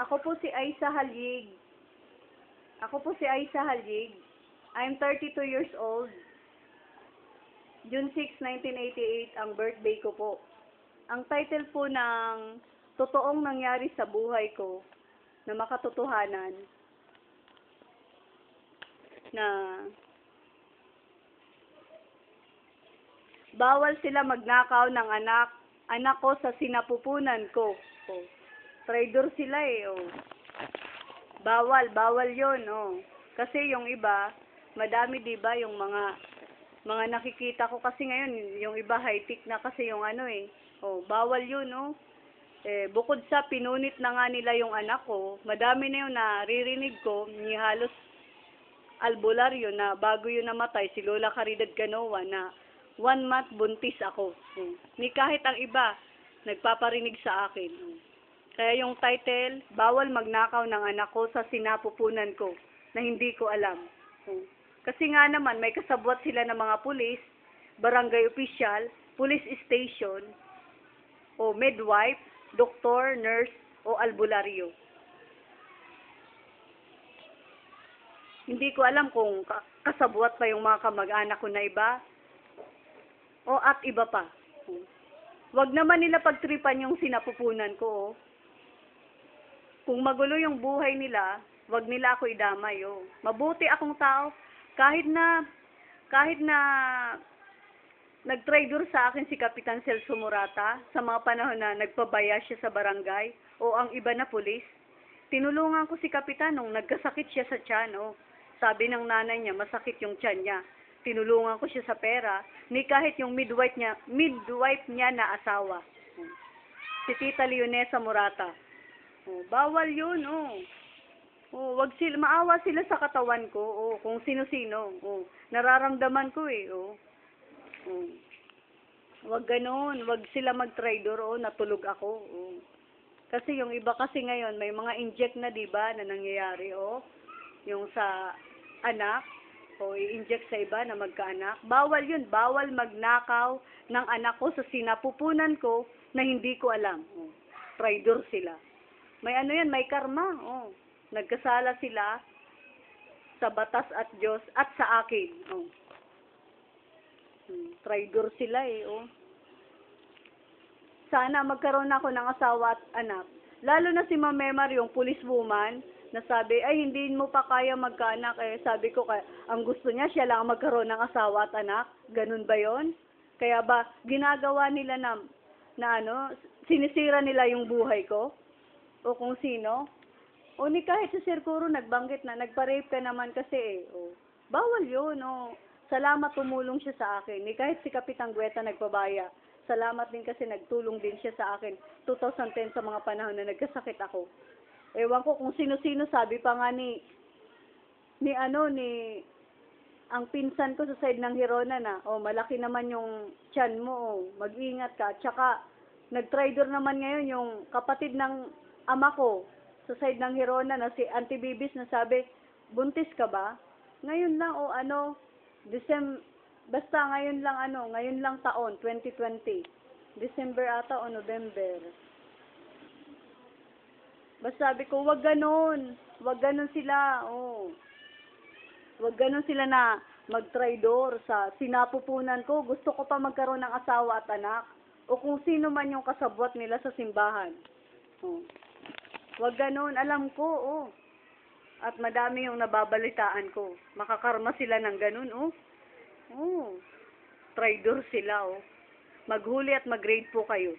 Ako po si Aisa Halyig. Ako po si Aisa Halyig. I'm 32 years old. June 6, 1988 ang birthday ko po. Ang title po ng totoong nangyari sa buhay ko na makatotohanan na bawal sila magnakaw ng anak ko sa sinapupunan ko. Oh. Traidor sila eh. Oh. Bawal yun. Oh. Kasi yung iba, madami 'di ba yung mga nakikita ko kasi ngayon, yung iba high-tech na kasi yung ano eh. Oh, bawal yun, no? Bukod sa pinunit na nga nila yung anak ko, madami na yung naririnig ko, ni halos albularyo na bago yun namatay, si Lola Caridad Canoa na 1 month buntis ako. Ni kahit ang iba, nagpaparinig sa akin. Kaya yung title, bawal magnakaw ng anak ko sa sinapupunan ko na hindi ko alam. Kasi nga naman, may kasabwat sila ng mga pulis, barangay official, police station, o midwife, doktor, nurse, o albularyo. Hindi ko alam kung kasabwat pa yung mga kamag-anak ko na iba, o at iba pa. Wag naman nila pagtripan yung sinapupunan ko. Kung magulo yung buhay nila, wag nila ako idamay. Mabuti akong tao. Kahit na nag-traidor sa akin si Kapitan Celso Morata sa mga panahon na nagpabaya siya sa barangay o ang iba na pulis, tinulungan ko si Kapitan nung nagkasakit siya sa tiyan. Sabi ng nanay niya, masakit yung tiyan niya. Tinulungan ko siya sa pera, ni kahit yung midwife niya na asawa. Si Tita Leonesa Morata. Bawal yun, wag sila, maawa sila sa katawan ko, kung sino-sino, nararamdaman ko wag ganon, wag sila mag-traidor, natulog ako, Kasi yung iba kasi ngayon, may mga inject na, diba, na nangyayari, yung sa anak, i-inject sa iba na magkaanak. Bawal yun, bawal magnakaw ng anak ko sa sinapupunan ko na hindi ko alam. Traidor sila. May ano yan, may karma, Nagkasala sila sa batas at Diyos at sa akin. Traidor sila Sana magkaroon ako ng asawa at anak. Lalo na si Ma'am Memar, yung policewoman, na sabi, ay hindi mo pa kaya magkaanak. Sabi ko, ang gusto niya, siya lang magkaroon ng asawa at anak. Ganun ba yon? Kaya ba, ginagawa nila na sinisira nila yung buhay ko? O kung sino? Ni kahit si Sir Kuro nagbanggit na, nagpa-rape ka naman kasi bawal yun, Salamat tumulong siya sa akin. Ni kahit si Kapitang Gueta nagpabaya. Salamat din kasi nagtulong din siya sa akin 2010 sa mga panahon na nagkasakit ako. Ewan ko kung sino-sino, sabi pa nga ni ang pinsan ko sa side ng Hirona na, malaki naman yung tiyan mo, mag-ingat ka. Tsaka, nag-traidor naman ngayon yung kapatid ng ama ko, sa side ng Hirona na si Auntie Bibis na sabi, buntis ka ba? Ngayon lang basta ngayon lang taon, 2020. December ata o November. Basta sabi ko, wag ganon sila, Wag ganon sila na mag-traidor sa sinapupunan ko. Gusto ko pa magkaroon ng asawa at anak. O kung sino man yung kasabwat nila sa simbahan. Wag ganon, alam ko, At madami yung nababalitaan ko. Makakarma sila ng ganon, Traidor sila, Maghuli at mag-grade po kayo.